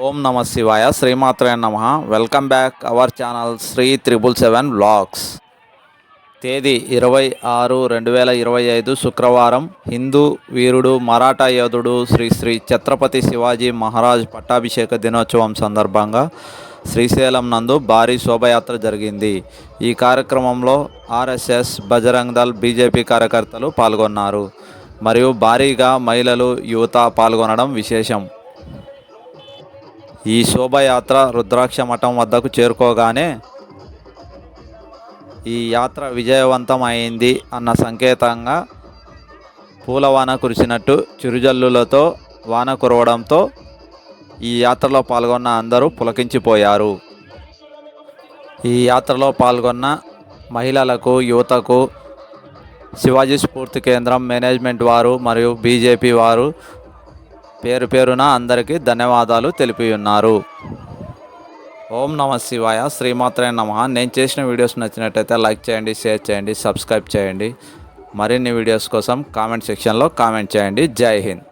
ఓం నమ శివాయ శ్రీమాత్రే నమ. Welcome back our channel Sri 777 vlogs. తేదీ 26/2025 శుక్రవారం. హిందూ వీరుడు మరాఠా యోధుడు శ్రీ శ్రీ ఛత్రపతి శివాజీ మహారాజ్ పట్టాభిషేక దినోత్సవం సందర్భంగా శ్రీశైలం నందు భారీ శోభయాత్ర జరిగింది. ఈ కార్యక్రమంలో ఆర్ఎస్ఎస్, బజరంగ్ దళ్, బీజేపీ కార్యకర్తలు పాల్గొన్నారు మరియు భారీగా మహిళలు, యువత పాల్గొనడం విశేషం. ఈ శోభయాత్ర రుద్రాక్ష మఠం వద్దకు చేరుకోగానే ఈ యాత్ర విజయవంతం అయింది అన్న సంకేతంగా పూలవాన కురిసినట్టు చిరుజల్లులతో వాన కురవడంతో ఈ యాత్రలో పాల్గొన్న అందరూ పులకించిపోయారు. ఈ యాత్రలో పాల్గొన్న మహిళలకు, యువతకు శివాజీ స్ఫూర్తి కేంద్రం మేనేజ్మెంట్ వారు మరియు బీజేపీ వారు పేరు పేరున అందరికీ ధన్యవాదాలు తెలిపి ఉన్నారు. ఓం నమ శివాయ శ్రీమాత్రే నమ. నేను చేసిన వీడియోస్ నచ్చినట్టయితే లైక్ చేయండి, షేర్ చేయండి, సబ్స్క్రైబ్ చేయండి. మరిన్ని వీడియోస్ కోసం కామెంట్ సెక్షన్లో కామెంట్ చేయండి. జై హింద్.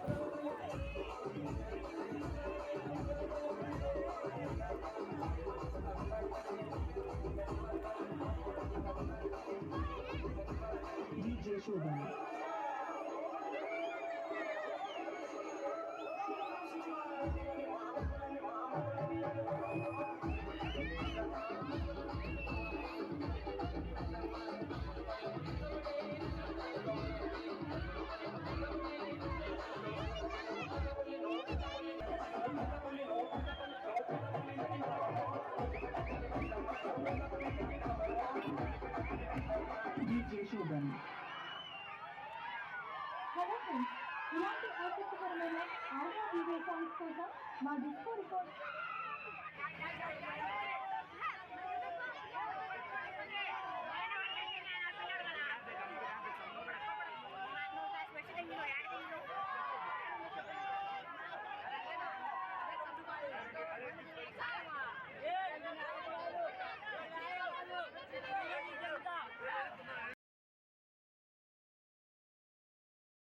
హలో ఫ్రెండ్స్, ఇలాంటి ఆసక్తికరమైన ఆడియో వీడియో సాంగ్స్ కోసం మా డిస్కో రికార్డ్